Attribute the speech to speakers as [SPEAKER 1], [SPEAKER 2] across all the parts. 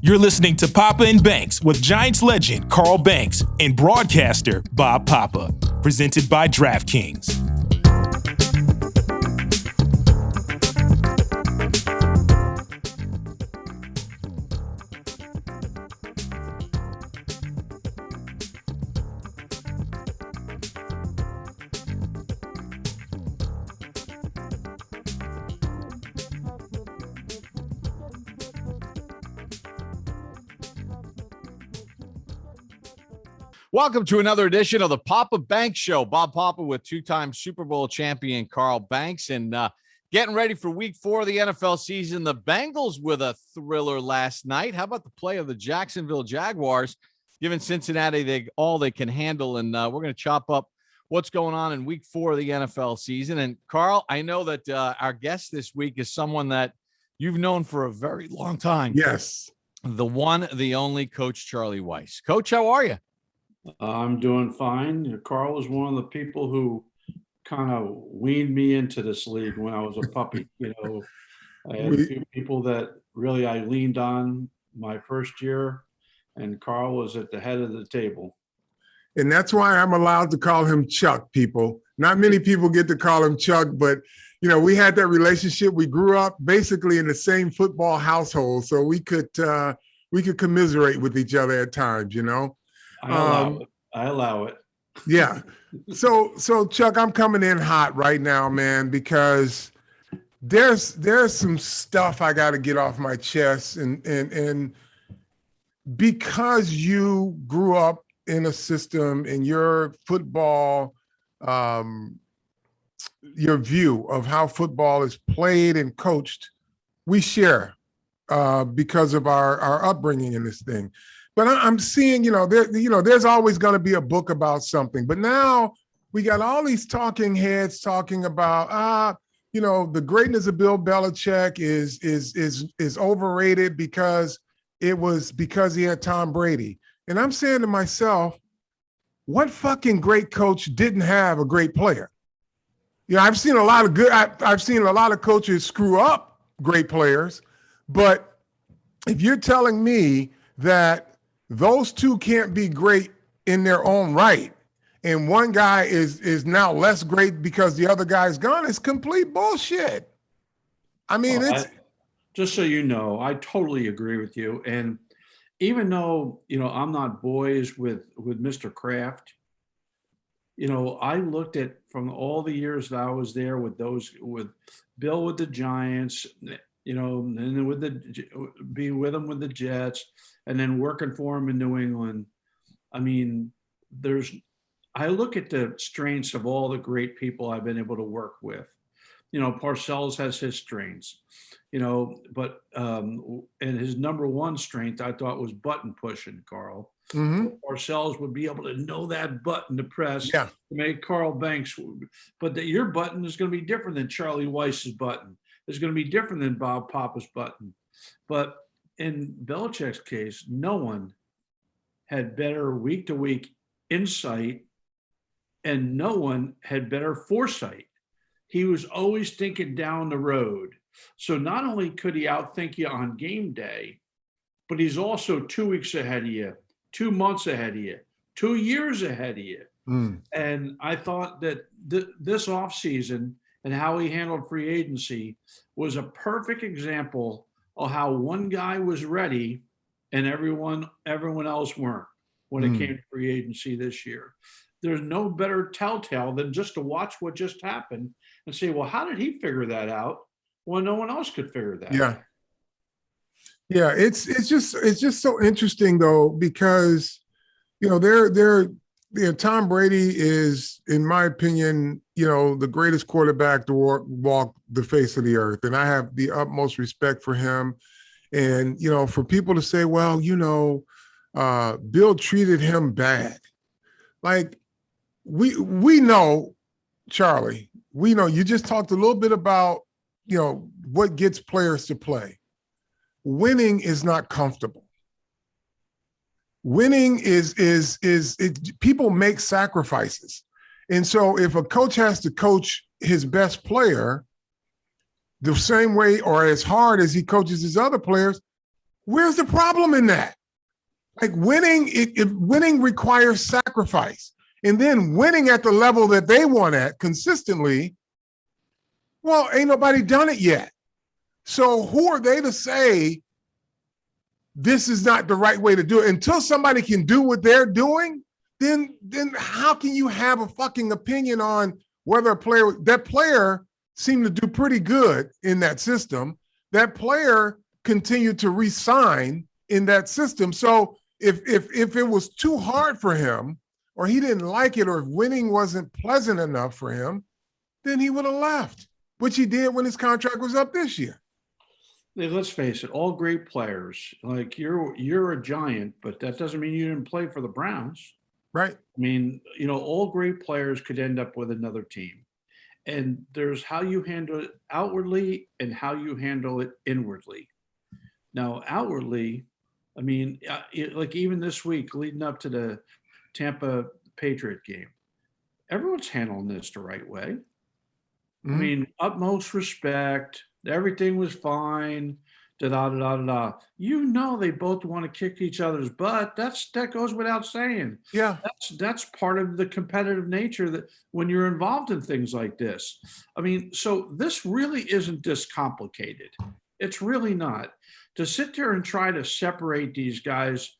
[SPEAKER 1] You're listening to Papa and Banks with Giants legend Carl Banks and broadcaster Bob Papa. Presented by DraftKings.
[SPEAKER 2] Welcome to another edition of the Papa Banks Show. Bob Papa with two-time Super Bowl champion Carl Banks, and getting ready for Week 4 of the NFL season. The Bengals with a thriller last night. How about the play of the Jacksonville Jaguars, giving Cincinnati all they can handle? And we're going to chop up what's going on in Week 4 of the NFL season. And Carl, I know that our guest this week is someone that you've known for a very long time.
[SPEAKER 3] Yes.
[SPEAKER 2] The one, the only Coach Charlie Weis. Coach, how are you?
[SPEAKER 4] I'm doing fine. Carl was one of the people who kind of weaned me into this league when I was a puppy. I had a few people that really I leaned on my first year, and Carl was at the head of the table.
[SPEAKER 3] And that's why I'm allowed to call him Chuck, people. Not many people get to call him Chuck, but, we had that relationship. We grew up basically in the same football household, so we could commiserate with each other at times,
[SPEAKER 4] I allow it.
[SPEAKER 3] Yeah. So Chuck, I'm coming in hot right now, man, because there's some stuff I got to get off my chest, and because you grew up in a system in your football, your view of how football is played and coached, we share because of our upbringing in this thing. But I'm seeing, there's always going to be a book about something. But now we got all these talking heads talking about, the greatness of Bill Belichick is overrated because he had Tom Brady. And I'm saying to myself, what fucking great coach didn't have a great player? I've seen a lot of coaches screw up great players, but if you're telling me that those two can't be great in their own right, and one guy is now less great because the other guy's gone, it's complete bullshit. I mean,
[SPEAKER 4] just so you know, I totally agree with you. And even though, I'm not boys with Mr. Kraft, I looked at from all the years that I was there with Bill with the Giants, and then be with him with the Jets, and then working for him in New England. I mean, I look at the strengths of all the great people I've been able to work with. Parcells has his strengths, but and his number one strength I thought was button pushing, Carl.
[SPEAKER 3] Mm-hmm.
[SPEAKER 4] Parcells would be able to know that button to press
[SPEAKER 3] to
[SPEAKER 4] make Carl Banks, but your button is going to be different than Charlie Weiss's button. It's going to be different than Bob Papa's button. But in Belichick's case, no one had better week-to-week insight, and no one had better foresight. He was always thinking down the road. So not only could he outthink you on game day, but he's also 2 weeks ahead of you, 2 months ahead of you, 2 years ahead of you. And I thought that this offseason and how he handled free agency was a perfect example of how one guy was ready and everyone else weren't when it came to free agency this year. There's no better telltale than just to watch what just happened and say, well, how did he figure that out? Well, no one else could figure that out.
[SPEAKER 3] Yeah, it's just so interesting though, because Tom Brady is, in my opinion, the greatest quarterback to walk the face of the earth. And I have the utmost respect for him. And, for people to say, well, Bill treated him bad. Like, we know, Charlie, we know you just talked a little bit about, what gets players to play. Winning is not comfortable. Winning is people make sacrifices. And so if a coach has to coach his best player the same way or as hard as he coaches his other players, Where's the problem in that? Like winning requires sacrifice. And then winning at the level that they won at consistently, well, ain't nobody done it yet. So who are they to say this is not the right way to do it? Until somebody can do what they're doing, then how can you have a fucking opinion on whether that player seemed to do pretty good in that system? That player continued to re-sign in that system. So if it was too hard for him, or he didn't like it, or if winning wasn't pleasant enough for him, then he would have left, which he did when his contract was up this year.
[SPEAKER 4] Let's face it, all great players. Like you're a Giant, but that doesn't mean you didn't play for the Browns.
[SPEAKER 3] Right.
[SPEAKER 4] I mean, all great players could end up with another team. And there's how you handle it outwardly and how you handle it inwardly. Now, outwardly, I mean, like even this week leading up to the Tampa Patriot game, everyone's handling this the right way.
[SPEAKER 3] Mm-hmm.
[SPEAKER 4] I mean, utmost respect. Everything was fine. Da da da da da. They both want to kick each other's butt. That goes without saying.
[SPEAKER 3] Yeah,
[SPEAKER 4] that's part of the competitive nature that when you're involved in things like this. I mean, so this really isn't this complicated. It's really not. To sit there and try to separate these guys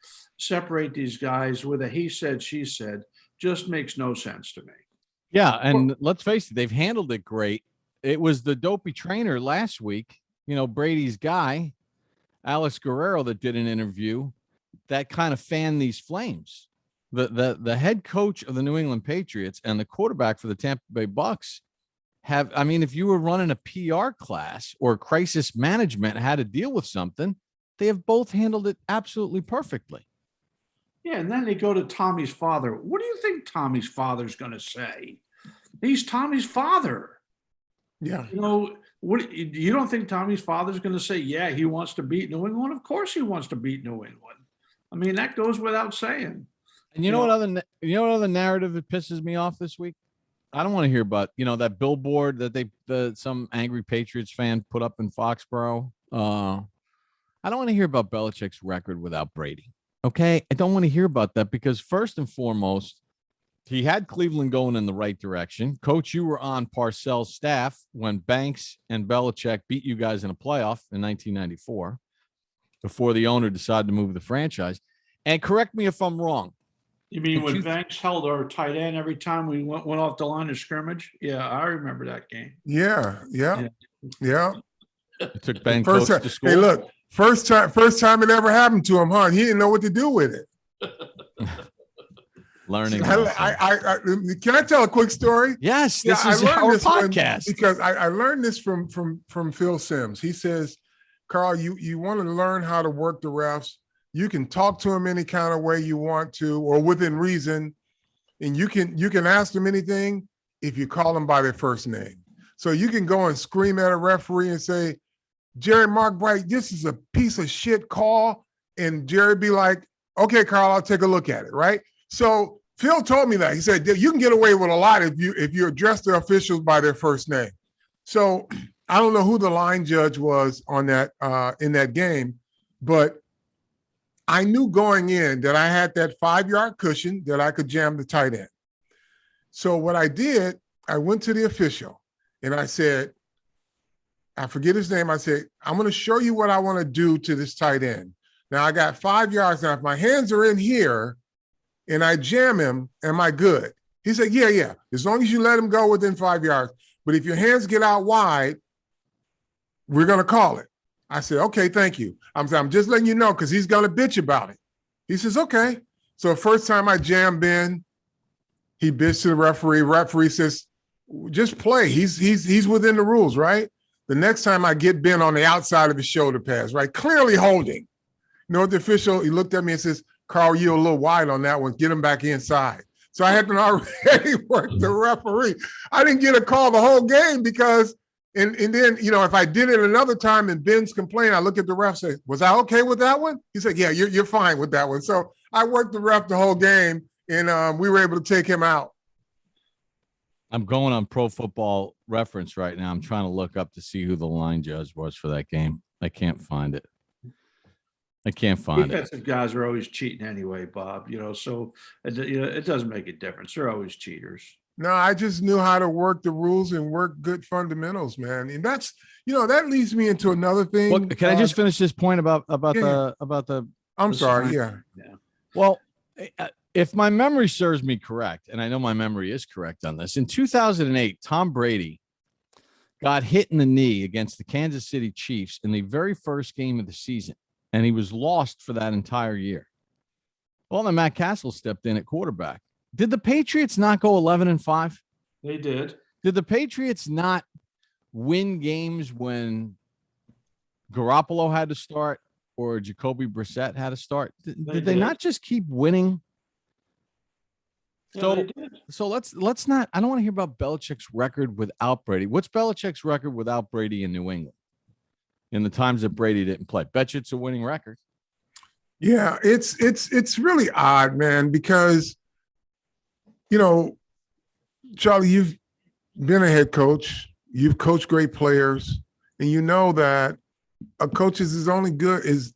[SPEAKER 4] with a he said, she said, just makes no sense to me.
[SPEAKER 2] Yeah, and let's face it, they've handled it great. It was the dopey trainer last week, Brady's guy, Alex Guerrero, that did an interview that kind of fanned these flames. The head coach of the New England Patriots and the quarterback for the Tampa Bay Bucks if you were running a PR class or crisis management, had to deal with something, they have both handled it absolutely perfectly.
[SPEAKER 4] Yeah, and then they go to Tommy's father. What do you think Tommy's father's going to say? He's Tommy's father.
[SPEAKER 3] Yeah.
[SPEAKER 4] What you don't think Tommy's father's going to say, yeah, he wants to beat New England? Of course he wants to beat New England. I mean, that goes without saying.
[SPEAKER 2] And what other narrative that pisses me off this week? I don't want to hear about, that billboard that some angry Patriots fan put up in Foxborough. I don't want to hear about Belichick's record without Brady. Okay. I don't want to hear about that because first and foremost, he had Cleveland going in the right direction. Coach, you were on Parcells' staff when Banks and Belichick beat you guys in a playoff in 1994 before the owner decided to move the franchise. And correct me if I'm wrong.
[SPEAKER 4] You mean when Banks held our tight end every time we went off the line of scrimmage? Yeah, I remember that game.
[SPEAKER 3] Yeah.
[SPEAKER 2] It took Ben Coach to school.
[SPEAKER 3] Hey, look, first time it ever happened to him, huh? He didn't know what to do with it.
[SPEAKER 2] Learning.
[SPEAKER 3] Can I tell a quick story?
[SPEAKER 2] Yes, this is our podcast.
[SPEAKER 3] Because I learned this from Phil Simms. He says, Carl, you want to learn how to work the refs. You can talk to them any kind of way you want to, or within reason, and you can ask them anything if you call them by their first name. So you can go and scream at a referee and say, Jerry Mark Bright, this is a piece of shit call, and Jerry be like, okay, Carl, I'll take a look at it, right? So Phil told me that. He said you can get away with a lot if you address the officials by their first name. So I don't know who the line judge was on that in that game, but I knew going in that I had that 5-yard cushion that I could jam the tight end. So what I did, I went to the official and I said, I forget his name. I said, I'm going to show you what I want to do to this tight end. Now I got 5 yards. Now, if my hands are in here and I jam him, am I good? He said, yeah. As long as you let him go within 5 yards. But if your hands get out wide, we're going to call it. I said, okay, thank you. I'm just letting you know because he's going to bitch about it. He says, okay. So first time I jam Ben, he bitched to the referee. Referee says, just play. He's within the rules, right? The next time I get Ben on the outside of his shoulder pass, right? Clearly holding. You know what the official, he looked at me and says, Carl, you're a little wide on that one. Get him back inside. So I had to already work the referee. I didn't get a call the whole game because And then, if I did it another time and Ben's complained, I look at the ref and say, was I okay with that one? He said, yeah, you're fine with that one. So I worked the ref the whole game, and we were able to take him out.
[SPEAKER 2] I'm going on Pro Football Reference right now. I'm trying to look up to see who the line judge was for that game. I can't find it. I can't find it.
[SPEAKER 4] Defensive guys are always cheating anyway, Bob. So it doesn't make a difference. They're always cheaters.
[SPEAKER 3] No, I just knew how to work the rules and work good fundamentals, man. And that's, that leads me into another thing.
[SPEAKER 2] Well, can I just finish this point about the
[SPEAKER 3] I'm sorry. Yeah.
[SPEAKER 2] Well, if my memory serves me correct, and I know my memory is correct on this, in 2008, Tom Brady got hit in the knee against the Kansas City Chiefs in the very first game of the season, and he was lost for that entire year. Well, then Matt Castle stepped in at quarterback. Did the Patriots not go 11-5?
[SPEAKER 4] They did.
[SPEAKER 2] Did the Patriots not win games when Garoppolo had to start or Jacoby Brissett had to start? Did they not just keep winning?
[SPEAKER 4] Yeah,
[SPEAKER 2] So let's not. I don't want to hear about Belichick's record without Brady. What's Belichick's record without Brady in New England? In the times that Brady didn't play, bet you it's a winning record.
[SPEAKER 3] Yeah, it's really odd, man, because Charlie, you've been a head coach, you've coached great players, and you know that a coach is only good is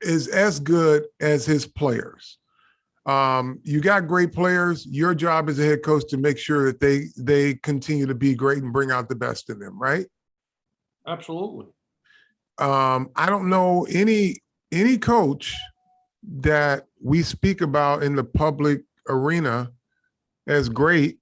[SPEAKER 3] as good as his players. You got great players. Your job as a head coach to make sure that they continue to be great and bring out the best in them, right?
[SPEAKER 4] Absolutely.
[SPEAKER 3] I don't know any coach that we speak about in the public arena as great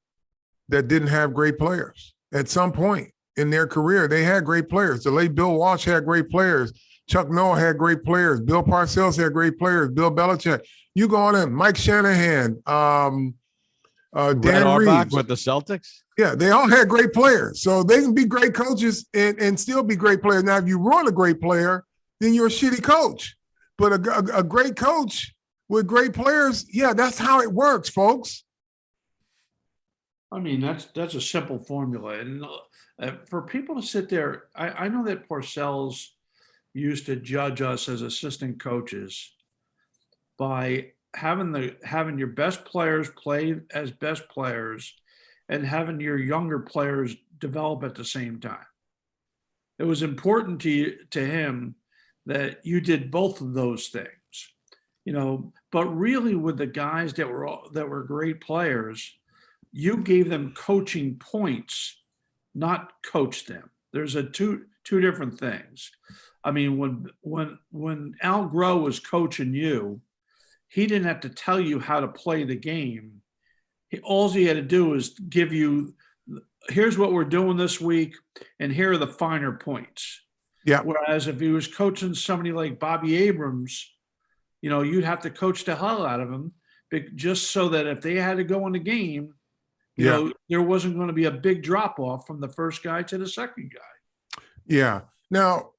[SPEAKER 3] that didn't have great players. At some point in their career, they had great players. The late Bill Walsh had great players. Chuck Noll had great players. Bill Parcells had great players. Bill Belichick. You go on in, Mike Shanahan, Dan Reeves
[SPEAKER 2] with the Celtics.
[SPEAKER 3] Yeah, they all had great players. So they can be great coaches and still be great players. Now, if you ruin a great player, then you're a shitty coach. But a great coach with great players, yeah, that's how it works, folks.
[SPEAKER 4] I mean, that's a simple formula. And for people to sit there, I know that Parcells used to judge us as assistant coaches by having your best players play as best players and having your younger players develop at the same time. It was important to him that you did both of those things, but really with the guys that were great players, you gave them coaching points, not coach them. There's two different things. I mean, when Al Groh was coaching you, he didn't have to tell you how to play the game. All he had to do is give you, here's what we're doing this week, and here are the finer points.
[SPEAKER 3] Yeah.
[SPEAKER 4] Whereas if he was coaching somebody like Bobby Abrams, you'd have to coach the hell out of him just so that if they had to go in the game, there wasn't going to be a big drop off from the first guy to the second guy.
[SPEAKER 3] Yeah. Now,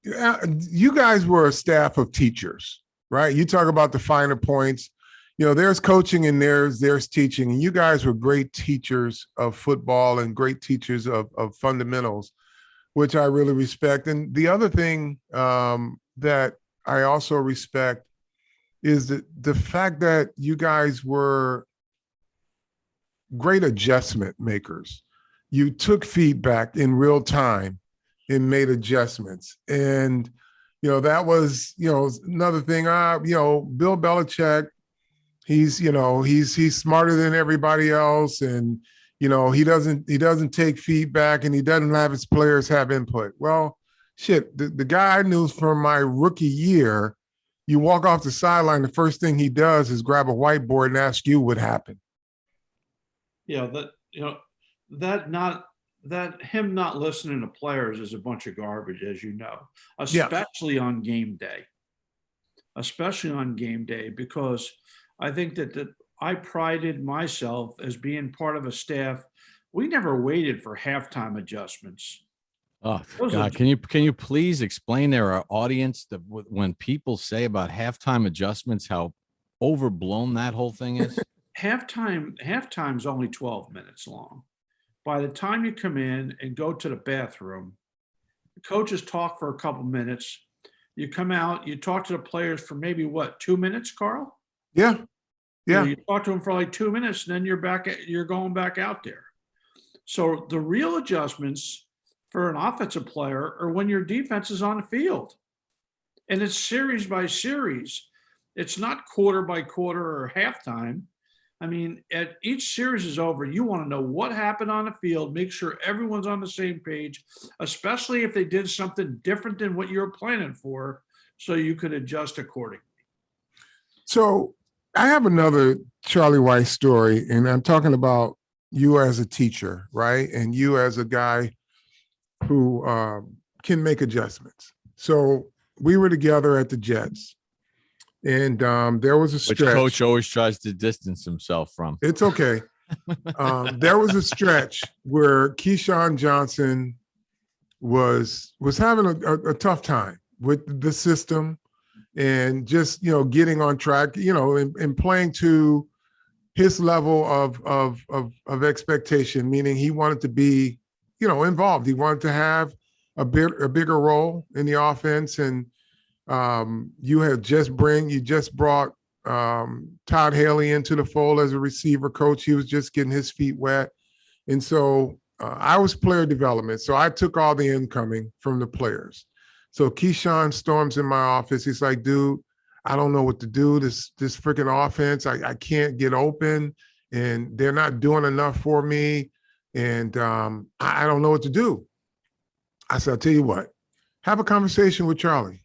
[SPEAKER 3] you guys were a staff of teachers, right? You talk about the finer points. There's coaching and there's teaching. And you guys were great teachers of football and great teachers of fundamentals, which I really respect. And the other thing that I also respect is the fact that you guys were great adjustment makers. You took feedback in real time and made adjustments. And, that was, another thing. Bill Belichick, he's smarter than everybody else. And, he doesn't take feedback and he doesn't have his players have input. Well, shit, the guy I knew from my rookie year, you walk off the sideline, the first thing he does is grab a whiteboard and ask you what happened.
[SPEAKER 4] Yeah, that him not listening to players is a bunch of garbage, as you know, especially on game day. Especially on game day, because I think that I prided myself as being part of a staff. We never waited for halftime adjustments.
[SPEAKER 2] Oh God! Can you please explain to our audience that when people say about halftime adjustments, how overblown that whole thing is?
[SPEAKER 4] Halftime's only 12 minutes long. By the time you come in and go to the bathroom, the coaches talk for a couple minutes. You come out, you talk to the players for maybe 2 minutes, Carl?
[SPEAKER 3] Yeah. Yeah.
[SPEAKER 4] You talk to them for like 2 minutes, and then you're going back out there. So the real adjustments for an offensive player are when your defense is on the field. And it's series by series. It's not quarter by quarter or halftime. I mean, at each series is over, you want to know what happened on the field, make sure everyone's on the same page, especially if they did something different than what you were planning for, so you could adjust accordingly.
[SPEAKER 3] So I have another Charlie Weis story, and I'm talking about you as a teacher, right? And you as a guy who can make adjustments. So we were together at the Jets, and there was a stretch.
[SPEAKER 2] Which coach always tries to distance himself from.
[SPEAKER 3] It's okay. There was a stretch where Keyshawn Johnson was having a tough time with the system and just, getting on track, and playing to his level of expectation, meaning he wanted to be, involved. He wanted to have a bigger role in the offense. And you just brought Todd Haley into the fold as a receiver coach. He was just getting his feet wet. And so I was player development. So I took all the incoming from the players. So Keyshawn storms in my office. He's like, dude, I don't know what to do. This freaking offense, I can't get open, and they're not doing enough for me. And I don't know what to do. I said, I'll tell you what, have a conversation with Charlie.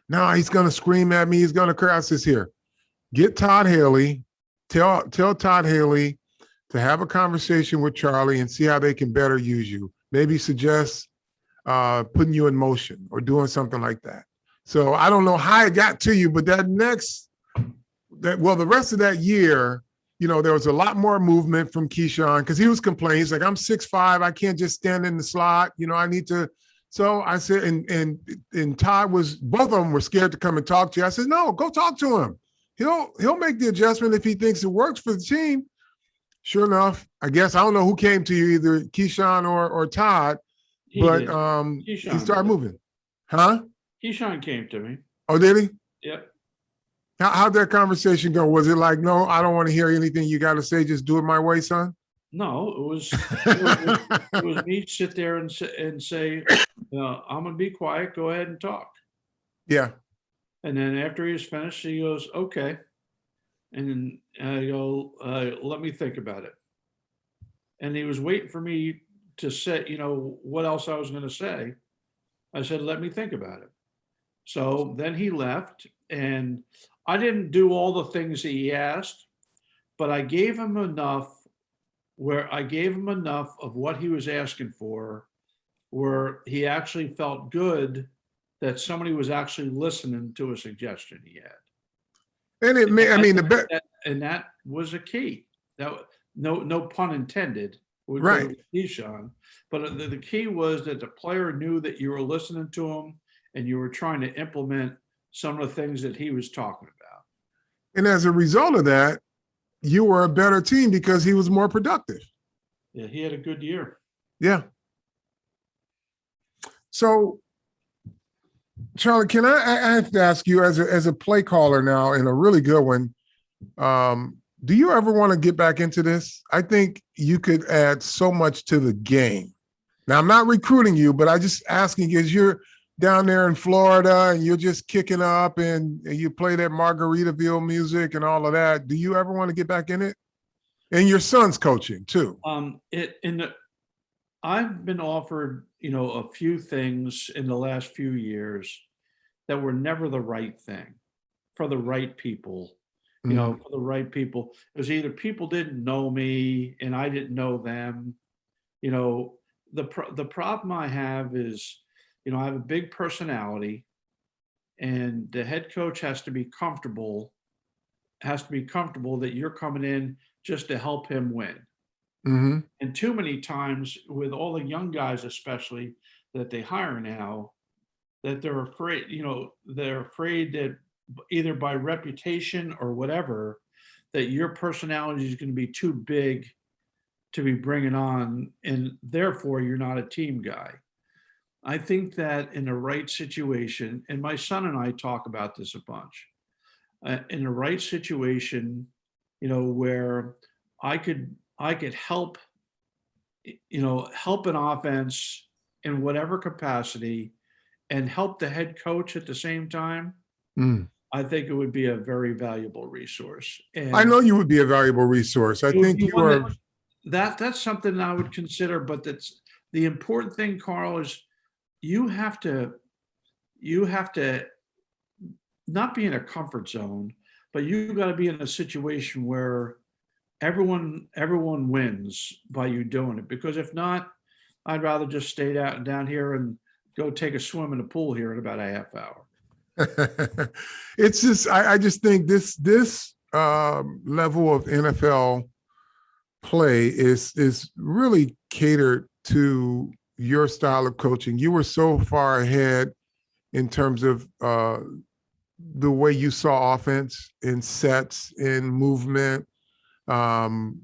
[SPEAKER 3] Now he's going to scream at me. He's going to cry. I says, here, get Todd Haley. Tell Todd Haley to have a conversation with Charlie and see how they can better use you. Maybe suggest putting you in motion or doing something like that. So I don't know how it got to you, but the rest of that year, there was a lot more movement from Keyshawn because he was complaining. He's like, I'm 6'5", I can't just stand in the slot. I need to. So I said, and Todd both of them were scared to come and talk to you. I said, no, go talk to him. He'll make the adjustment if he thinks it works for the team. Sure enough, I guess I don't know who came to you, either Keyshawn or Todd, but he started moving. Huh?
[SPEAKER 4] Keyshawn came to me.
[SPEAKER 3] Oh, did he?
[SPEAKER 4] Yep.
[SPEAKER 3] How'd that conversation go? Was it like, no, I don't want to hear anything you got to say, just do it my way, son?
[SPEAKER 4] No, it was me sit there and say, I'm going to be quiet. Go ahead and talk.
[SPEAKER 3] Yeah.
[SPEAKER 4] And then after he was finished, he goes, okay. And then I go, let me think about it. And he was waiting for me to say, what else I was going to say. I said, let me think about it. So then he left, and I didn't do all the things he asked, but I gave him enough of what he was asking for, where he actually felt good that somebody was actually listening to a suggestion he had. And that was a key. That no pun intended.
[SPEAKER 3] Right.
[SPEAKER 4] Keyshawn, but the key was that the player knew that you were listening to him and you were trying to implement some of the things that he was talking about.
[SPEAKER 3] And as a result of that, you were a better team because he was more productive.
[SPEAKER 4] Yeah, he had a good year.
[SPEAKER 3] Yeah. So, Charlie, can I have to ask you as a play caller now, and a really good one, do you ever want to get back into this? I think you could add so much to the game. Now, I'm not recruiting you, but I just asking you, as you're down there in Florida and you're just kicking up and you play that Margaritaville music and all of that, do you ever want to get back in it? And your son's coaching too.
[SPEAKER 4] I've been offered, a few things in the last few years that were never the right thing for the right people. For the right people. It was either people didn't know me and I didn't know them. The problem I have is, I have a big personality, and the head coach has to be comfortable that you're coming in just to help him win.
[SPEAKER 3] Mm-hmm.
[SPEAKER 4] And too many times with all the young guys, especially that they hire now, that they're afraid that either by reputation or whatever, that your personality is going to be too big to be bringing on, and therefore you're not a team guy. I think that in the right situation, and my son and I talk about this a bunch, in the right situation, where I could help, help an offense in whatever capacity, and help the head coach at the same time, I think it would be a very valuable resource. And
[SPEAKER 3] I know you would be a valuable resource. I think you are.
[SPEAKER 4] That's something I would consider, but that's the important thing, Carl, is you have to not be in a comfort zone, but you got to be in a situation where everyone wins by you doing it. Because if not, I'd rather just stay down here and go take a swim in the pool here in about a half hour.
[SPEAKER 3] It's just, I just think this level of NFL play is really catered to your style of coaching. You were so far ahead in terms of the way you saw offense in sets, in movement, and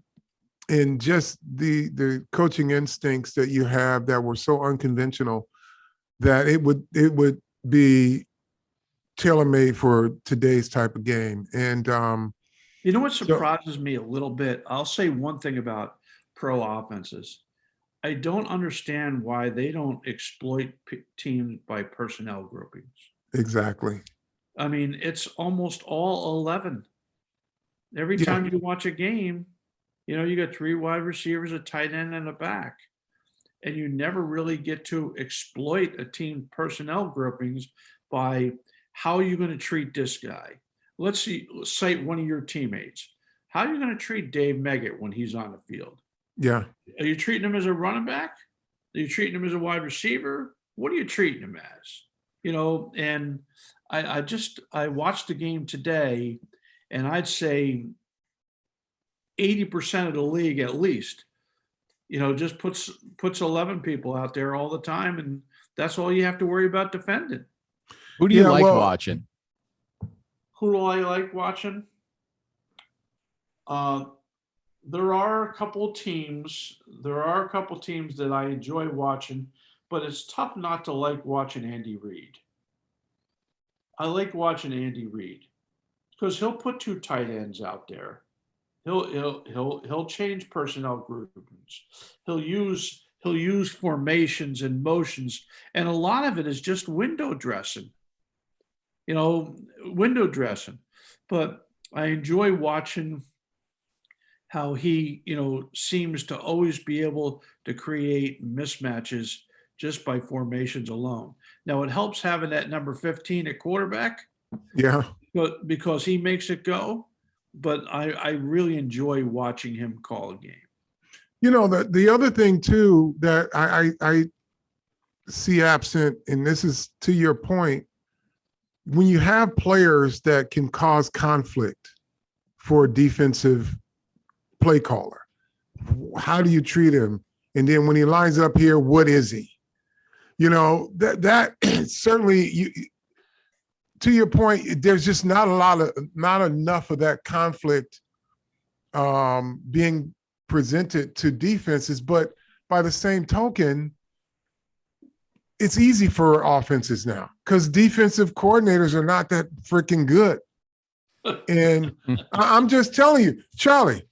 [SPEAKER 3] just the coaching instincts that you have that were so unconventional that it would be tailor-made for today's type of game. And
[SPEAKER 4] you know what surprises me a little bit? I'll say one thing about pro offenses. I don't understand why they don't exploit teams by personnel groupings.
[SPEAKER 3] Exactly.
[SPEAKER 4] I mean, it's almost all 11. Every time you watch a game, you got 3 wide receivers, a tight end, and a back. And you never really get to exploit a team personnel groupings by how are you going to treat this guy? Let's cite one of your teammates. How are you going to treat Dave Meggett when he's on the field?
[SPEAKER 3] Yeah.
[SPEAKER 4] Are you treating him as a running back? Are you treating him as a wide receiver? What are you treating him as? And I watched the game today, and I'd say 80% of the league at least, just puts 11 people out there all the time, and that's all you have to worry about defending.
[SPEAKER 2] Who do you like watching?
[SPEAKER 4] Who do I like watching? There are a couple teams that I enjoy watching, but it's tough not to like watching Andy Reid. I like watching Andy Reid because he'll put 2 tight ends out there. He'll change personnel groupings. He'll use formations and motions, and a lot of it is just window dressing. But I enjoy watching how he, seems to always be able to create mismatches just by formations alone. Now, it helps having that number 15 at quarterback.
[SPEAKER 3] Yeah.
[SPEAKER 4] But because he makes it go. But I really enjoy watching him call a game.
[SPEAKER 3] The other thing too that I see absent, and this is to your point, when you have players that can cause conflict for a defensive play caller, how do you treat him? And then when he lines up here, what is he? That certainly, to your point, there's just not enough of that conflict being presented to defenses. But by the same token, it's easy for offenses now because defensive coordinators are not that freaking good. And I'm just telling you, Charlie,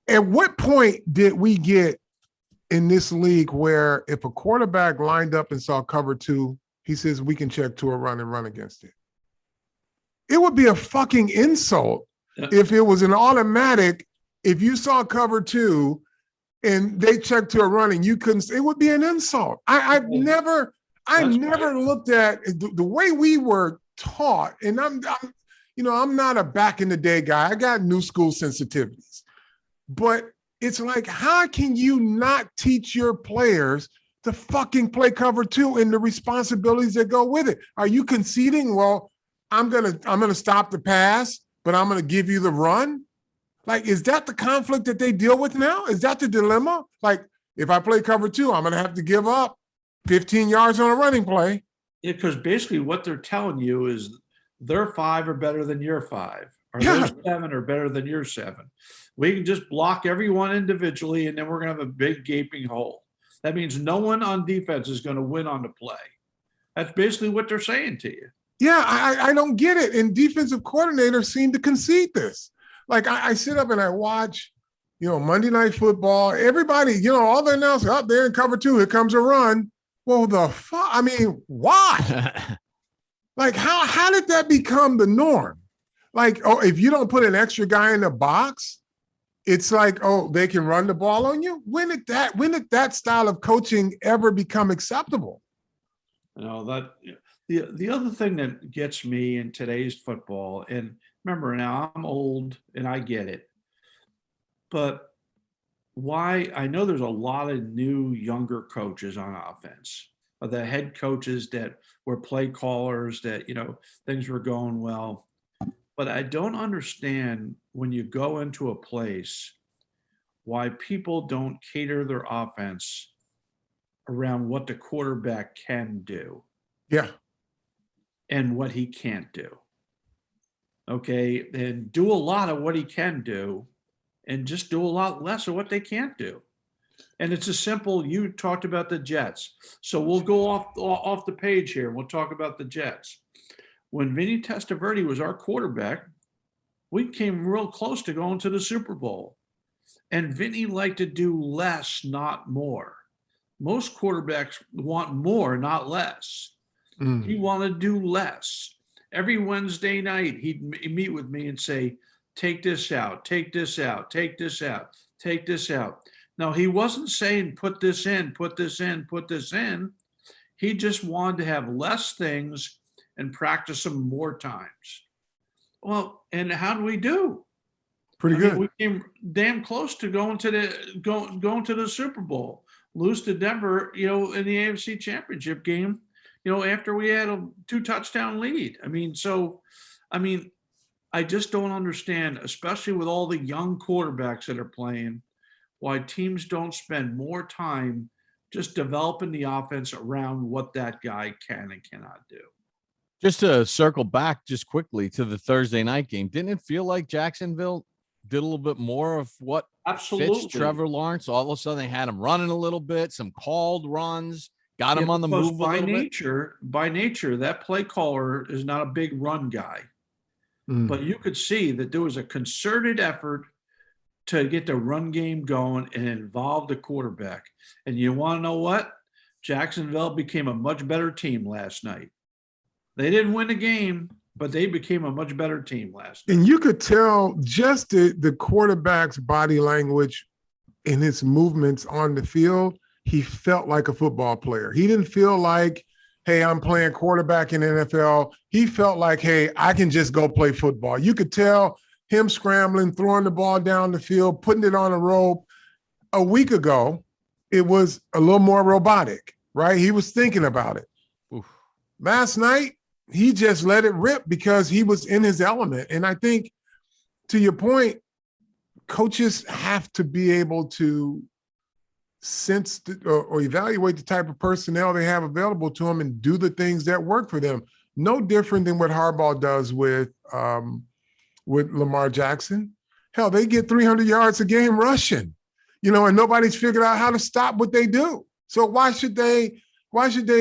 [SPEAKER 3] at what point did we get in this league where if a quarterback lined up and saw cover 2, he says we can check to a run and run against it? It would be a fucking insult if it was an automatic. If you saw cover 2 and they checked to a run and you couldn't, it would be an insult. I've never looked at the way we were taught, and I'm not a back in the day guy. I got new school sensitivities, but it's like, how can you not teach your players to fucking play cover 2 and the responsibilities that go with it? Are you conceding? Well, I'm gonna stop the pass, but I'm gonna give you the run. Like, is that the conflict that they deal with now? Is that the dilemma? Like, if I play cover 2, I'm gonna have to give up 15 yards on a running play.
[SPEAKER 4] Yeah, because basically what they're telling you is their 5 are better than your 5, or
[SPEAKER 3] Yeah.
[SPEAKER 4] their 7 are better than your 7. We can just block everyone individually, and then we're going to have a big gaping hole. That means no one on defense is going to win on the play. That's basically what they're saying to you.
[SPEAKER 3] Yeah, I don't get it. And defensive coordinators seem to concede this. Like, I sit up and I watch, Monday Night Football. Everybody, all the announcers up there in cover 2. Here comes a run. Well, I mean, why? Like, how did that become the norm? Like, oh, if you don't put an extra guy in the box, it's like, oh, they can run the ball on you. When did that style of coaching ever become acceptable?
[SPEAKER 4] That the other thing that gets me in today's football, and remember now I'm old and I get it, but why I know there's a lot of new younger coaches on offense, the head coaches that were play callers that things were going well, but I don't understand when you go into a place why people don't cater their offense around what the quarterback can do.
[SPEAKER 3] Yeah.
[SPEAKER 4] And what he can't do. Okay. And do a lot of what he can do and just do a lot less of what they can't do. And it's a simple, you talked about the Jets. So we'll go off the page here. We'll talk about the Jets. When Vinny Testaverde was our quarterback, we came real close to going to the Super Bowl. And Vinny liked to do less, not more. Most quarterbacks want more, not less. He wanted to do less. Every Wednesday night, he'd meet with me and say, take this out, take this out, take this out, take this out. Now, he wasn't saying put this in, put this in, put this in. He just wanted to have less things and practice them more times. Well, and how do we do?
[SPEAKER 3] Pretty good.
[SPEAKER 4] We came damn close to going to the Super Bowl, lose to Denver, in the AFC Championship game, after we had a 2-touchdown lead. I just don't understand, especially with all the young quarterbacks that are playing, why teams don't spend more time just developing the offense around what that guy can and cannot do.
[SPEAKER 2] Just to circle back just quickly to the Thursday night game, didn't it feel like Jacksonville did a little bit more of what fits Trevor Lawrence? All of a sudden they had him running a little bit, some called runs, got him on the move
[SPEAKER 4] by nature, that play caller is not a big run guy. But you could see that there was a concerted effort to get the run game going and involve the quarterback. And you want to know what? Jacksonville became a much better team last night. They didn't win the game, but they became a much better team last night.
[SPEAKER 3] And you could tell just the quarterback's body language and his movements on the field, he felt like a football player. He didn't feel like, hey, I'm playing quarterback in the NFL. He felt like, hey, I can just go play football. You could tell him scrambling, throwing the ball down the field, putting it on a rope. A week ago, it was a little more robotic, right? He was thinking about it. Oof. Last night, he just let it rip because he was in his element. And I think, to your point, coaches have to be able to sense or evaluate the type of personnel they have available to them and do the things that work for them. No different than what Harbaugh does with Lamar Jackson. Hell, they get 300 yards a game rushing, and nobody's figured out how to stop what they do. So why should they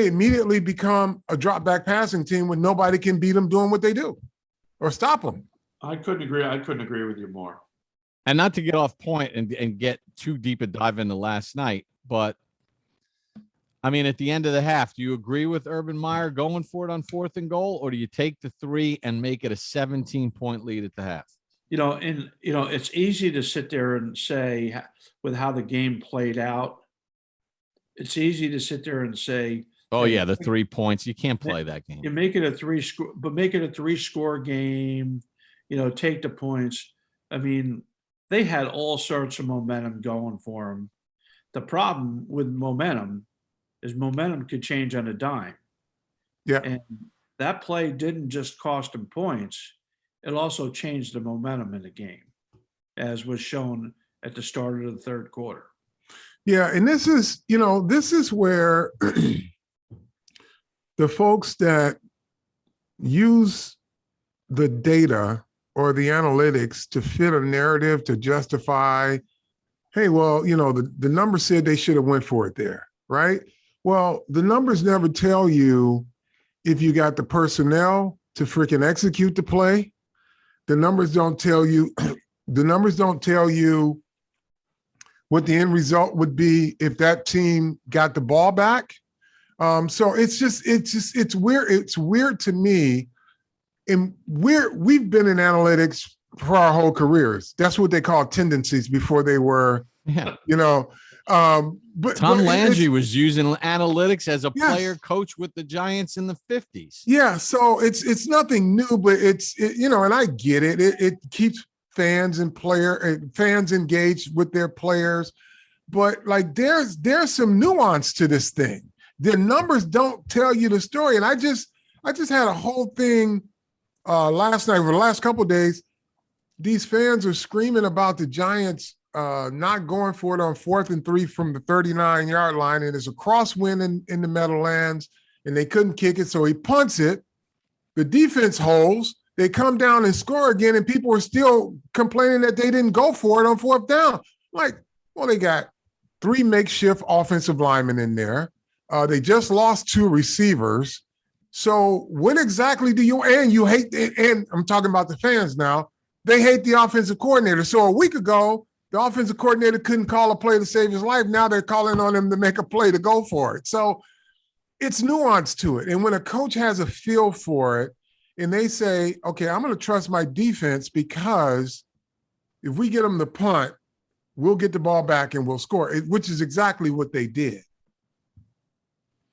[SPEAKER 3] immediately become a drop back passing team when nobody can beat them doing what they do or stop them?
[SPEAKER 4] I couldn't agree with you more.
[SPEAKER 2] And not to get off point and get too deep a dive into last night, but at the end of the half, do you agree with Urban Meyer going for it on 4th and goal, or do you take the 3 and make it a 17-point lead at the half?
[SPEAKER 4] It's easy to sit there and say, with how the game played out, it's easy to sit there and say,
[SPEAKER 2] oh yeah, the 3 points, you can't play that game.
[SPEAKER 4] You make it a 3-score game, take the points. They had all sorts of momentum going for them. The problem with momentum is momentum could change on a dime.
[SPEAKER 3] Yeah.
[SPEAKER 4] And that play didn't just cost them points. It also changed the momentum in the game, as was shown at the start of the third quarter.
[SPEAKER 3] Yeah. And this is where the folks that use the data or the analytics to fit a narrative to justify, hey, well, the numbers said they should have went for it there, right? Well, the numbers never tell you if you got the personnel to freaking execute the play. The numbers don't tell you what the end result would be if that team got the ball back. So it's weird. It's weird to me. And we've been in analytics for our whole careers. That's what they call tendencies before they were, but
[SPEAKER 2] Tom Landry was using analytics as a player coach with the Giants in the 50s.
[SPEAKER 3] Yeah. So it's nothing new, but and I get it. It keeps fans engaged with their players, but like there's some nuance to this thing. The numbers don't tell you the story. And I just had a whole thing last night, for the last couple of days. These fans are screaming about the Giants not going for it on 4th and 3 from the 39-yard line, and it's a crosswind in the Meadowlands, and they couldn't kick it, so he punts it. The defense holds. They come down and score again, and people are still complaining that they didn't go for it on 4th down. Like, well, they got 3 makeshift offensive linemen in there. They just lost 2 receivers. So what exactly do you hate, and I'm talking about the fans now, they hate the offensive coordinator. So a week ago, the offensive coordinator couldn't call a play to save his life. Now they're calling on him to make a play to go for it. So it's nuance to it. And when a coach has a feel for it and they say, okay, I'm going to trust my defense because if we get them to punt, we'll get the ball back and we'll score, which is exactly what they did.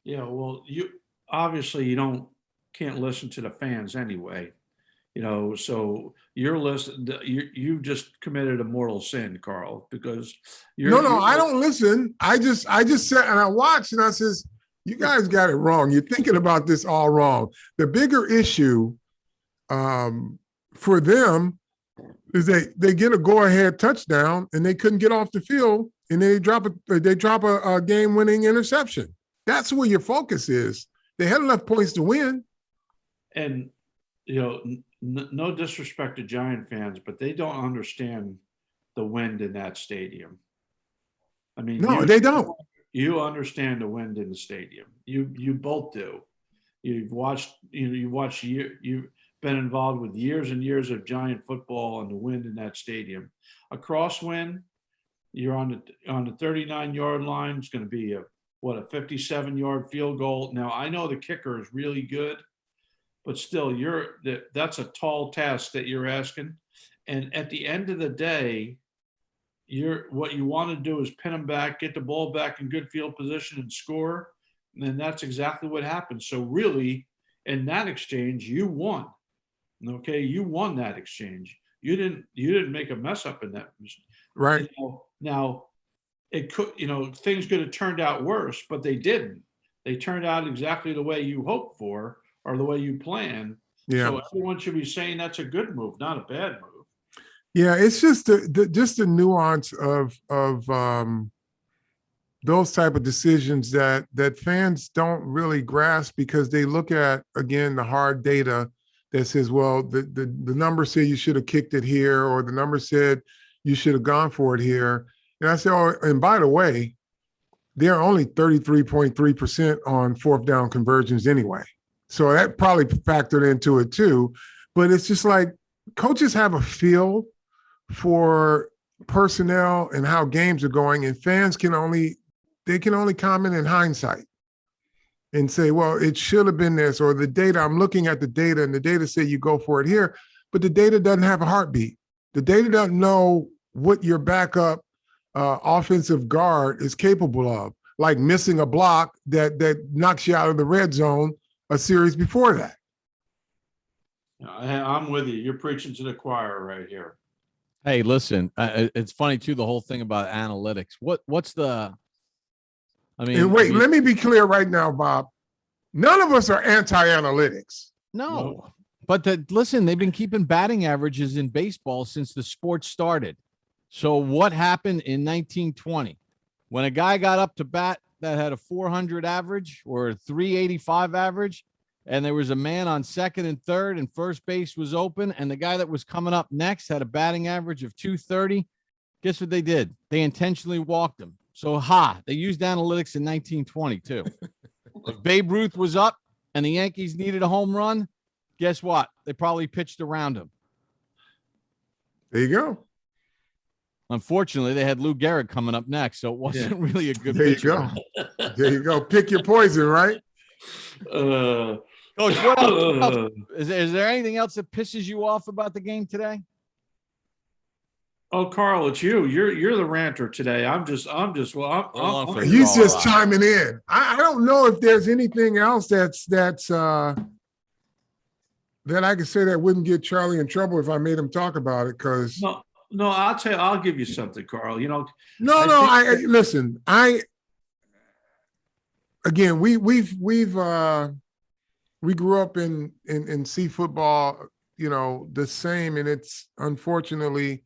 [SPEAKER 4] Yeah, well, you can't listen to the fans anyway. So you've just committed a mortal sin, Carl, because
[SPEAKER 3] I don't listen. I just sat and I watched and I says, you guys got it wrong. You're thinking about this all wrong. The bigger issue for them is they get a go-ahead touchdown and they couldn't get off the field and they drop a game-winning interception. That's where your focus is. They had enough points to win.
[SPEAKER 4] And, no disrespect to Giant fans, but they don't understand the wind in that stadium. I mean,
[SPEAKER 3] no, they don't.
[SPEAKER 4] You understand the wind in the stadium. You both do. You've been involved with years and years of Giant football and the wind in that stadium. A crosswind, you're on the 39-yard line. It's going to be a 57-yard field goal. Now I know the kicker is really good, but still, that's a tall task that you're asking. And at the end of the day, what you want to do is pin them back, get the ball back in good field position, and score. And then that's exactly what happened. So really, in that exchange, you won. Okay, you won that exchange. You didn't make a mess up in that.
[SPEAKER 3] Right.
[SPEAKER 4] Now, it could, things could have turned out worse, but they didn't. They turned out exactly the way you hoped for or the way you planned.
[SPEAKER 3] Yeah.
[SPEAKER 4] So everyone should be saying that's a good move, not a bad move.
[SPEAKER 3] Yeah, it's just the nuance of those type of decisions that fans don't really grasp because they look at, again, the hard data that says, well, the number said you should have kicked it here, or the number said you should have gone for it here. And I say, oh, and by the way, they're only 33.3% on 4th down conversions anyway. So that probably factored into it too. But it's just like coaches have a feel for personnel and how games are going, and fans can only comment in hindsight and say, well, it should have been this, or the data, I'm looking at the data and the data say you go for it here, but the data doesn't have a heartbeat. The data doesn't know what your backup offensive guard is capable of, like missing a block that knocks you out of the red zone a series before that.
[SPEAKER 4] I'm with you. You're preaching to the choir right here.
[SPEAKER 2] Hey, listen, it's funny too, the whole thing about analytics. What's the,
[SPEAKER 3] let me be clear right now, Bob. None of us are anti-analytics.
[SPEAKER 2] No. But listen, they've been keeping batting averages in baseball since the sport started. So what happened in 1920 when a guy got up to bat that had a 400 average or a 385 average, and there was a man on second and third and first base was open, and the guy that was coming up next had a batting average of 230, guess what they did? They intentionally walked him. So they used analytics in 1920 too. If Babe Ruth was up and the Yankees needed a home run, guess what? They probably pitched around him.
[SPEAKER 3] There you go.
[SPEAKER 2] Unfortunately, they had Lou Gehrig coming up next, so it wasn't really a good
[SPEAKER 3] There you
[SPEAKER 2] picture.
[SPEAKER 3] go. There you go. Pick your poison, right?
[SPEAKER 2] Coach, what else? Is there anything else that pisses you off about the game today?
[SPEAKER 4] Oh, Carl, it's you. You're the ranter today.
[SPEAKER 3] He's just chiming in. I don't know if there's anything else that's that I could say that wouldn't get Charlie in trouble if I made him talk about it. Because
[SPEAKER 4] no, I'll tell you. I'll give you something, Carl. You know,
[SPEAKER 3] listen. Again, we grew up in see football, the same, and it's unfortunately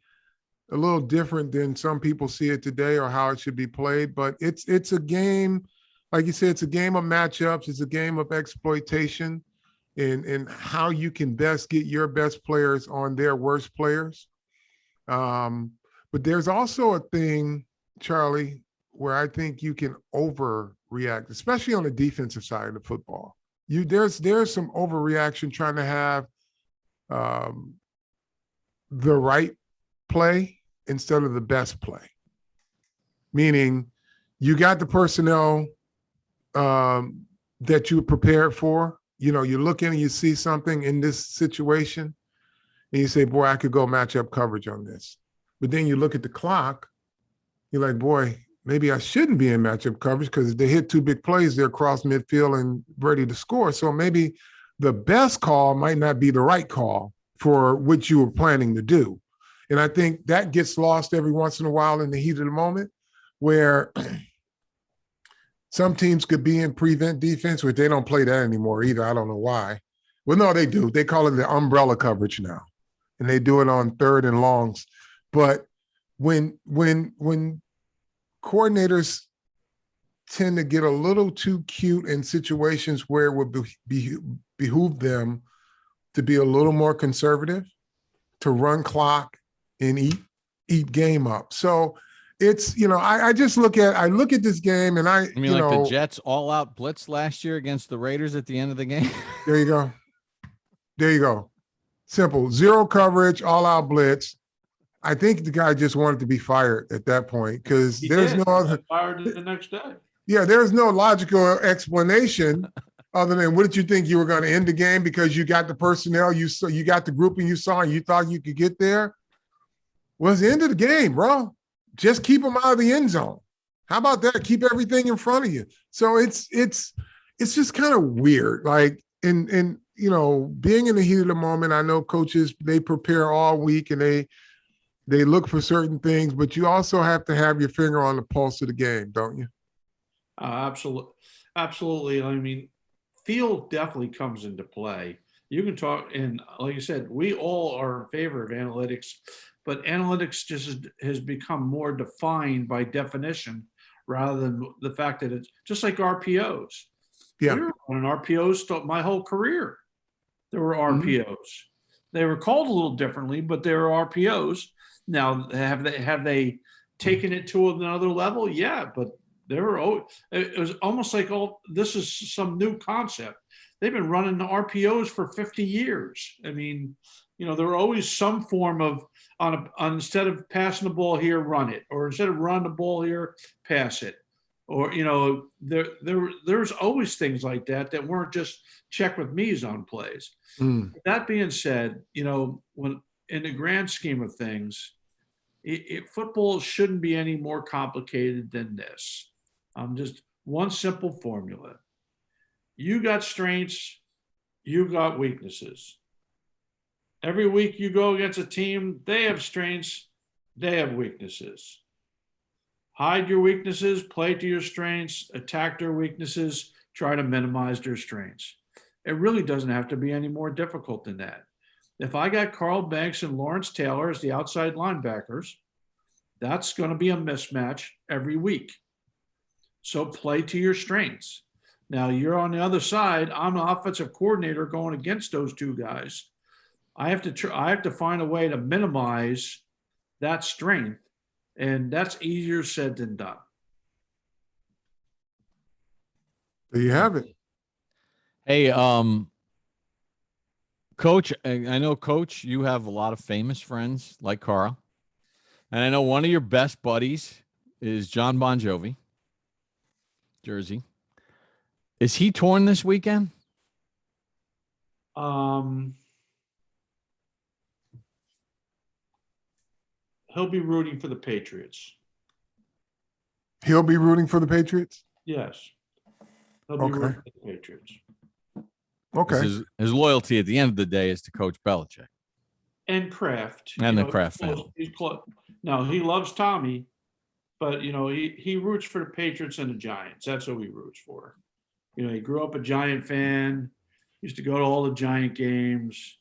[SPEAKER 3] a little different than some people see it today or how it should be played. But it's a game, like you said, it's a game of matchups. It's a game of exploitation and how you can best get your best players on their worst players. But there's also a thing, Charlie, where I think you can overreact, especially on the defensive side of the football. There's some overreaction trying to have the right play instead of the best play. Meaning you got the personnel that you prepared for. You look in and you see something in this situation and you say, boy, I could go match up coverage on this. But then you look at the clock, you're like, boy, maybe I shouldn't be in matchup coverage because they hit two big plays, they're across midfield and ready to score. So maybe the best call might not be the right call for what you were planning to do. And I think that gets lost every once in a while in the heat of the moment where some teams could be in prevent defense, which they don't play that anymore either. I don't know why. Well, no, they do. They call it the umbrella coverage now, and they do it on third and longs. But when coordinators tend to get a little too cute in situations where it would behoove them to be a little more conservative, to run clock and eat game up. So it's, I just look at this game and I
[SPEAKER 2] mean, like the Jets all out blitz last year against the Raiders at the end of the game.
[SPEAKER 3] There you go. Simple. Zero coverage, all out blitz. I think the guy just wanted to be fired at that point because there's no other.
[SPEAKER 4] Fired the next day.
[SPEAKER 3] Yeah, there's no logical explanation other than what did you think you were going to end the game because you got the personnel, you got the grouping you saw, and you thought you could get there. Well, it's the end of the game, bro. Just keep them out of the end zone. How about that? Keep everything in front of you. So it's just kind of weird. Like in being in the heat of the moment. I know coaches, they prepare all week and they look for certain things, but you also have to have your finger on the pulse of the game, don't you?
[SPEAKER 4] Absolutely. I mean, field definitely comes into play. You can talk, and like you said, we all are in favor of analytics, but analytics just has become more defined by definition rather than the fact that it's just like RPOs.
[SPEAKER 3] Yeah.
[SPEAKER 4] We were running RPOs my whole career. There were RPOs. Mm-hmm. They were called a little differently, but they were RPOs. Now, have they taken it to another level? Yeah, but it was almost like, this is some new concept. They've been running the RPOs for 50 years. I mean, there were always some form of instead of passing the ball here, run it, or instead of run the ball here, pass it, or there's always things like that weren't just check with me's on plays. That being said, when in the grand scheme of things, football shouldn't be any more complicated than this. Just one simple formula. You got strengths, you got weaknesses. Every week you go against a team, they have strengths, they have weaknesses. Hide your weaknesses, play to your strengths, attack their weaknesses, try to minimize their strengths. It really doesn't have to be any more difficult than that. If I got Carl Banks and Lawrence Taylor as the outside linebackers, that's going to be a mismatch every week. So play to your strengths. Now you're on the other side. I'm an offensive coordinator going against those two guys. I have to find a way to minimize that strength, and that's easier said than done.
[SPEAKER 3] There you have it.
[SPEAKER 2] Hey, Coach, I know, Coach, you have a lot of famous friends like Carl. And I know one of your best buddies is John Bon Jovi, Jersey. Is he torn this weekend?
[SPEAKER 4] He'll be rooting for the Patriots.
[SPEAKER 3] He'll be rooting for the Patriots?
[SPEAKER 4] Yes. He'll be rooting for the Patriots.
[SPEAKER 3] Okay.
[SPEAKER 2] His loyalty at the end of the day is to Coach Belichick.
[SPEAKER 4] And Kraft.
[SPEAKER 2] And the Kraft family.
[SPEAKER 4] No, he loves Tommy, but, he roots for the Patriots and the Giants. That's who he roots for. He grew up a Giant fan, used to go to all the Giant games,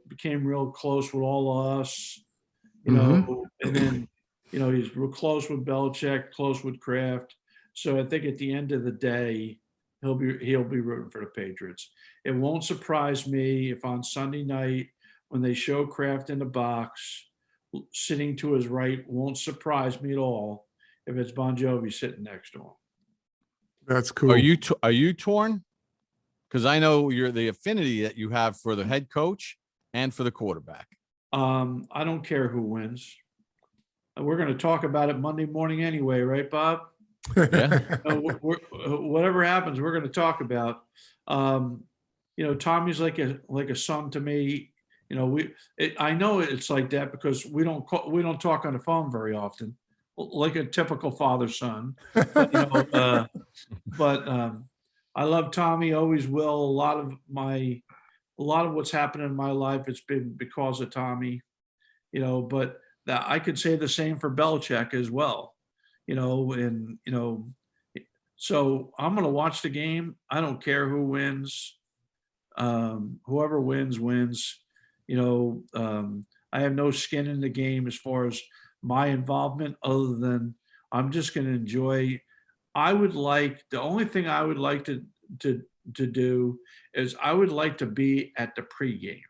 [SPEAKER 4] became real close with all of us, and then, he's real close with Belichick, close with Kraft. So I think at the end of the day, he'll be rooting for the Patriots. It won't surprise me if on Sunday night when they show Kraft in the box, sitting to his right, won't surprise me at all if it's Bon Jovi sitting next to him.
[SPEAKER 3] That's cool.
[SPEAKER 2] Are you torn? Because I know you're the affinity that you have for the head coach and for the quarterback.
[SPEAKER 4] I don't care who wins. We're going to talk about it Monday morning anyway, right, Bob?
[SPEAKER 2] Yeah.
[SPEAKER 4] Whatever happens, we're going to talk about. Tommy's like a son to me. I know it's like that because we don't talk on the phone very often, like a typical father-son. But, I love Tommy, always will. A lot of what's happened in my life, it's been because of Tommy. But that I could say the same for Belichick as well. So I'm going to watch the game. I don't care who wins. Whoever wins. I have no skin in the game as far as my involvement, other than I'm just going to enjoy. The only thing I would like to do is I would like to be at the pregame.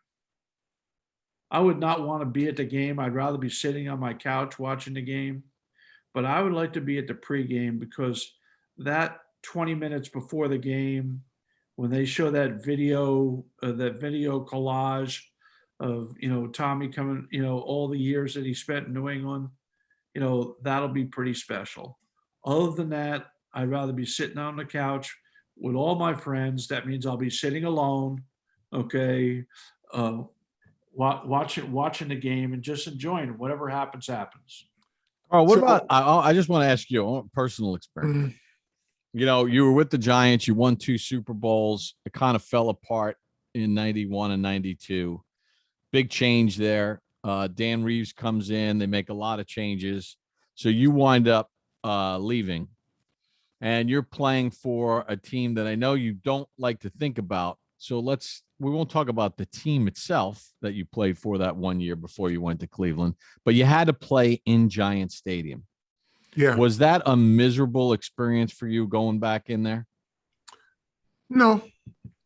[SPEAKER 4] I would not want to be at the game. I'd rather be sitting on my couch watching the game. But I would like to be at the pregame because that 20 minutes before the game, when they show that video collage of, Tommy coming, all the years that he spent in New England, that'll be pretty special. Other than that, I'd rather be sitting on the couch with all my friends. That means I'll be sitting alone, okay, watching the game and just enjoying it. Whatever happens.
[SPEAKER 2] Oh, I just want to ask you a personal experience. You were with the Giants. You won 2 Super Bowls. It kind of fell apart in 91 and 92. Big change there. Dan Reeves comes in. They make a lot of changes. So you wind up leaving. And you're playing for a team that I know you don't like to think about. So we won't talk about the team itself that you played for that 1 year before you went to Cleveland, but you had to play in Giant Stadium.
[SPEAKER 3] Yeah.
[SPEAKER 2] Was that a miserable experience for you going back in there?
[SPEAKER 3] No,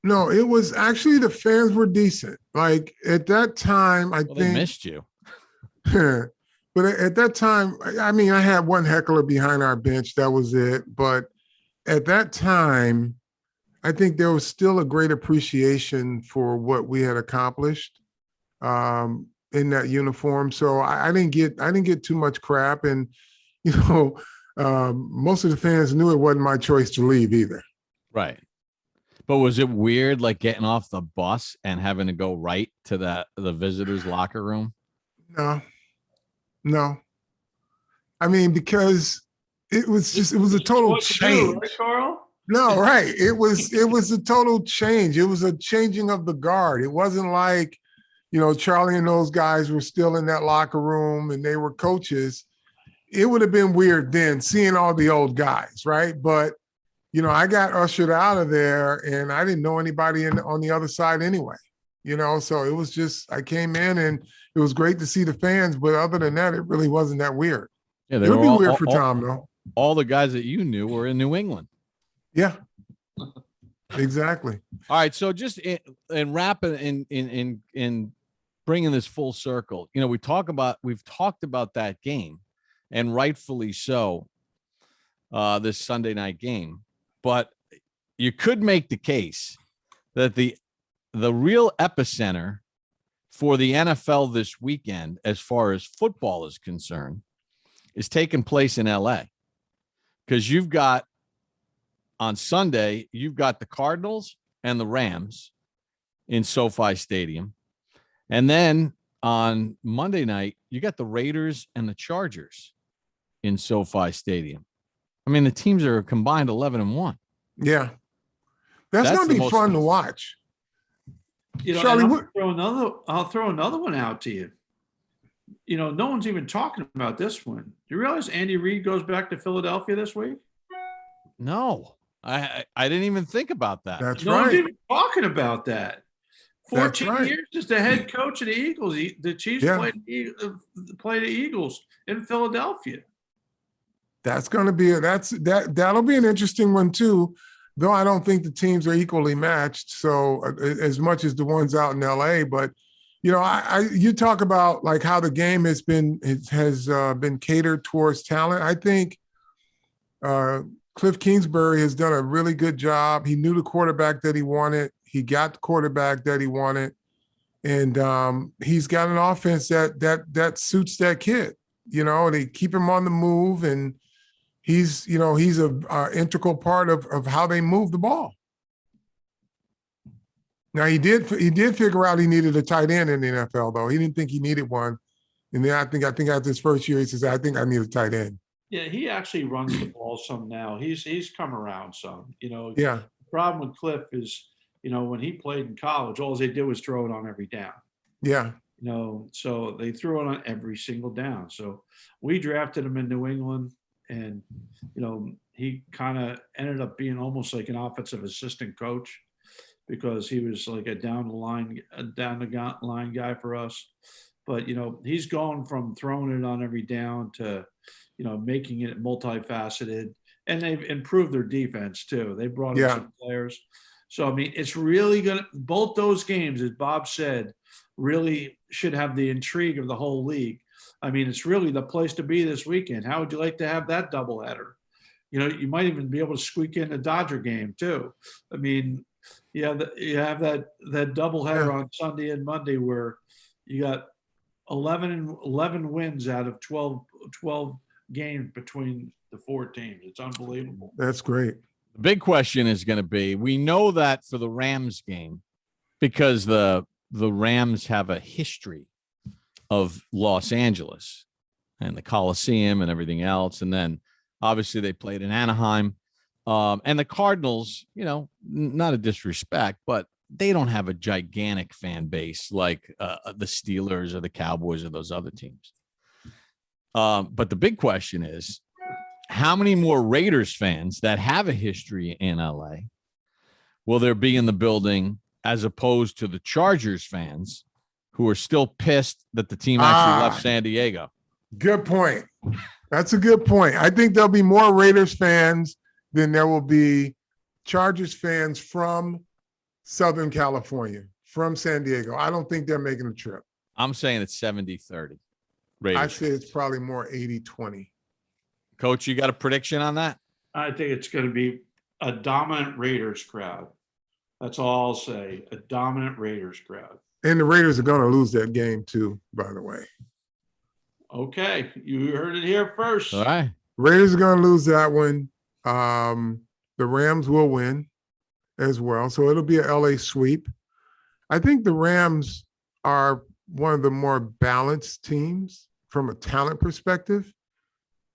[SPEAKER 3] it was actually, the fans were decent. Like at that time, I think
[SPEAKER 2] they missed you.
[SPEAKER 3] But at that time, I mean, I had one heckler behind our bench. That was it. But at that time, I think there was still a great appreciation for what we had accomplished in that uniform. So I didn't get too much crap. And, most of the fans knew it wasn't my choice to leave either. Right.
[SPEAKER 2] But was it weird, like getting off the bus and having to go right to the visitors' locker room?
[SPEAKER 3] No. I mean, because it was a total change.
[SPEAKER 4] Right, Carl?
[SPEAKER 3] No, right. It was a total change. It was a changing of the guard. It wasn't like, Charlie and those guys were still in that locker room and they were coaches. It would have been weird then seeing all the old guys, right? But, I got ushered out of there and I didn't know anybody on the other side anyway, so it was just, I came in and it was great to see the fans, but other than that, it really wasn't that weird.
[SPEAKER 2] Yeah,
[SPEAKER 3] it would be weird for Tom, though.
[SPEAKER 2] All the guys that you knew were in New England.
[SPEAKER 3] Yeah, exactly.
[SPEAKER 2] All right, so just in wrapping in bringing this full circle, we've talked about that game, and rightfully so, this Sunday night game. But you could make the case that the real epicenter for the NFL this weekend, as far as football is concerned, is taking place in LA. Because you've got on Sunday, you've got the Cardinals and the Rams in SoFi Stadium. And then on Monday night, you got the Raiders and the Chargers in SoFi Stadium. I mean, the teams are combined 11-1.
[SPEAKER 3] Yeah. That's going to be fun to watch.
[SPEAKER 4] Charlie, I'll throw another one out to you. No one's even talking about this one. Do you realize Andy Reid goes back to Philadelphia this week?
[SPEAKER 2] No, I didn't even think about that.
[SPEAKER 3] That's
[SPEAKER 4] no
[SPEAKER 3] right.
[SPEAKER 4] one's even talking about that. 14
[SPEAKER 3] right.
[SPEAKER 4] years as the head coach of the Eagles. The Chiefs play the Eagles in Philadelphia.
[SPEAKER 3] That's going to be that'll be an interesting one too. Though I don't think the teams are equally matched. So as much as the ones out in LA, but you talk about like how the game has been catered towards talent. I think Cliff Kingsbury has done a really good job. He knew the quarterback that he wanted. He got the quarterback that he wanted, and he's got an offense that suits that kid. They keep him on the move, and he's a integral part of how they move the ball. Now he did figure out he needed a tight end in the NFL, though. He didn't think he needed one, and then I think after his first year, he says, "I think I need a tight end."
[SPEAKER 4] Yeah, he actually runs the ball some now. He's come around some.
[SPEAKER 3] Yeah.
[SPEAKER 4] The problem with Cliff is, when he played in college, all they did was throw it on every down.
[SPEAKER 3] Yeah.
[SPEAKER 4] So they threw it on every single down. So we drafted him in New England, and he kind of ended up being almost like an offensive assistant coach, because he was like a down the line guy for us. But he's gone from throwing it on every down to making it multifaceted, and they've improved their defense too. They brought in some players. So, I mean, it's really both those games, as Bob said, really should have the intrigue of the whole league. I mean, it's really the place to be this weekend. How would you like to have that doubleheader? You might even be able to squeak in a Dodger game too. I mean, you have that doubleheader on Sunday and Monday where you got 11 wins out of 12 games between the four teams. It's unbelievable.
[SPEAKER 3] That's great.
[SPEAKER 2] The big question is going to be, we know that for the Rams game, because the Rams have a history of Los Angeles and the Coliseum and everything else. And then obviously they played in Anaheim. And the Cardinals, not a disrespect, but they don't have a gigantic fan base like the Steelers or the Cowboys or those other teams. But the big question is, how many more Raiders fans that have a history in LA will there be in the building, as opposed to the Chargers fans who are still pissed that the team actually left San Diego?
[SPEAKER 3] Good point. That's a good point. I think there'll be more Raiders fans than there will be Chargers fans from Southern California, from San Diego. I don't think they're making a trip.
[SPEAKER 2] I'm saying it's 70-30.
[SPEAKER 3] I say it's probably more 80-20.
[SPEAKER 2] Coach, you got a prediction on that?
[SPEAKER 4] I think it's going to be a dominant Raiders crowd. That's all I'll say. A dominant Raiders crowd.
[SPEAKER 3] And the Raiders are going to lose that game too, by the way.
[SPEAKER 4] Okay. You heard it here first.
[SPEAKER 2] All right.
[SPEAKER 3] Raiders are going to lose that one. The Rams will win as well. So it'll be a LA sweep. I think the Rams are one of the more balanced teams from a talent perspective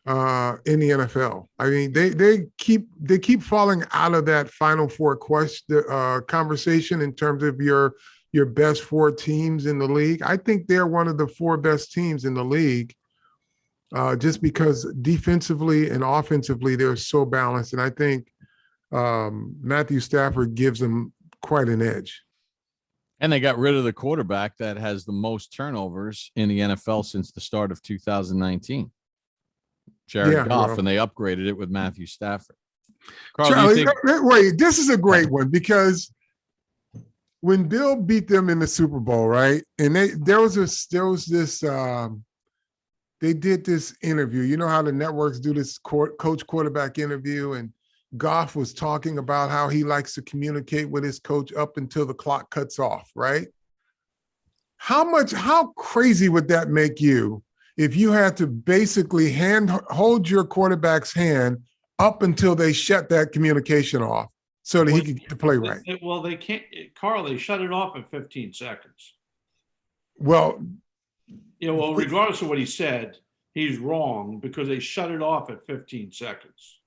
[SPEAKER 3] in the NFL. I mean, they keep falling out of that Final Four conversation in terms of your best four teams in the league. I think they're one of the four best teams in the league, just because defensively and offensively they're so balanced. And I think Matthew Stafford gives them quite an edge.
[SPEAKER 2] And they got rid of the quarterback that has the most turnovers in the NFL since the start of 2019. Jared Goff, and they upgraded it with Matthew Stafford. Carl,
[SPEAKER 3] Charlie, wait, this is a great one, because when Bill beat them in the Super Bowl, right? And they did this interview. You know how the networks do this coach quarterback interview, and Goff was talking about how he likes to communicate with his coach up until the clock cuts off, right? How crazy would that make you if you had to basically hold your quarterback's hand up until they shut that communication off so that he could get the play right?
[SPEAKER 4] Well, they can't, Carl, they shut it off at 15 seconds.
[SPEAKER 3] Well,
[SPEAKER 4] regardless of what he said, he's wrong because they shut it off at 15 seconds.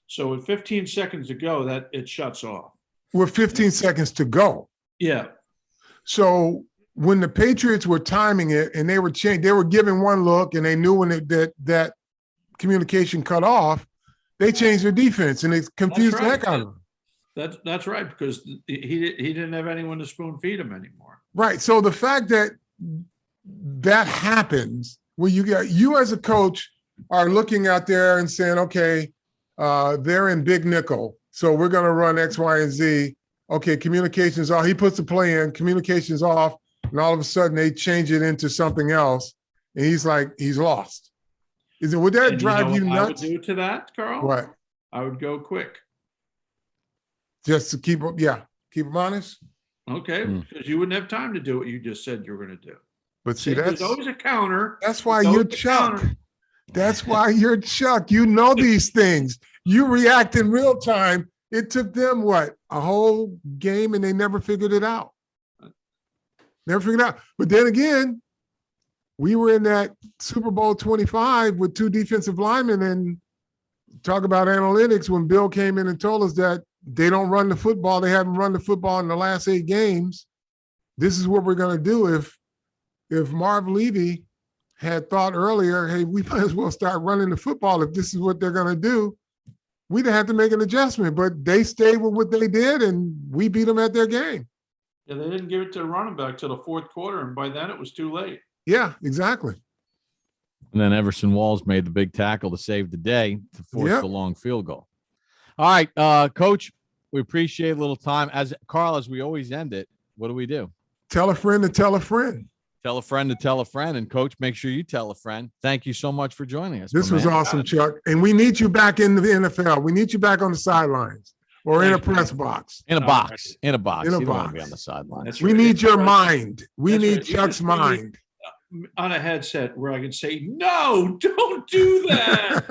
[SPEAKER 4] So with 15 seconds to go, that it shuts off.
[SPEAKER 3] With 15 seconds to go.
[SPEAKER 4] Yeah.
[SPEAKER 3] So when the Patriots were timing it and they were giving one look and they knew when that communication cut off, they changed their defense and it confused the heck out of them.
[SPEAKER 4] That's right, because he didn't have anyone to spoon feed him anymore.
[SPEAKER 3] Right. So the fact that happens where you as a coach are looking out there and saying, okay, they're in big nickel, so we're going to run X, Y, and Z. Okay, communications off. He puts the play in, communications off, and all of a sudden they change it into something else, and he's lost. Would that drive you nuts?
[SPEAKER 4] I would do to that, Carl?
[SPEAKER 3] What?
[SPEAKER 4] I would go quick.
[SPEAKER 3] Just to keep them honest?
[SPEAKER 4] Okay, because you wouldn't have time to do what you just said you were going to do.
[SPEAKER 3] But see,
[SPEAKER 4] there's always a counter.
[SPEAKER 3] That's why you're Chuck. That's why you're Chuck. You know these things. You react in real time. It took them, a whole game, and they never figured it out. But then again, we were in that Super Bowl 25 with two defensive linemen, and talk about analytics when Bill came in and told us that they don't run the football. They haven't run the football in the last 8 games. This is what we're going to do. If Marv Levy had thought earlier, hey, we might as well start running the football if this is what they're going to do, we'd have to make an adjustment. But they stayed with what they did, and we beat them at their game.
[SPEAKER 4] Yeah, they didn't give it to the running back till the fourth quarter, and by then it was too late.
[SPEAKER 3] Yeah, exactly.
[SPEAKER 2] And then Everson Walls made the big tackle to save the day to force the long field goal. All right, Coach, we appreciate a little time. As we always end it, what do?
[SPEAKER 3] Tell a friend to tell a friend.
[SPEAKER 2] Tell a friend to tell a friend. And, Coach, make sure you tell a friend. Thank you so much for joining us.
[SPEAKER 3] This was awesome, Chuck. And we need you back in the NFL. We need you back on the sidelines or in a press box.
[SPEAKER 2] In a box. In a box.
[SPEAKER 3] You
[SPEAKER 2] don't
[SPEAKER 3] don't
[SPEAKER 2] want to be on the sidelines.
[SPEAKER 3] We need your mind. We need Chuck's mind.
[SPEAKER 4] On a headset where I can say, no, don't do that.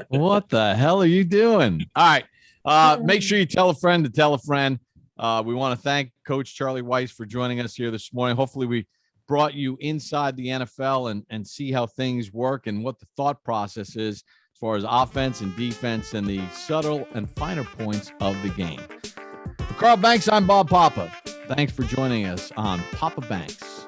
[SPEAKER 2] What the hell are you doing? All right. Make sure you tell a friend to tell a friend. We want to thank Coach Charlie Weis for joining us here this morning. Hopefully we brought you inside the NFL and see how things work and what the thought process is as far as offense and defense and the subtle and finer points of the game. For Carl Banks, I'm Bob Papa. Thanks for joining us on Papa Banks.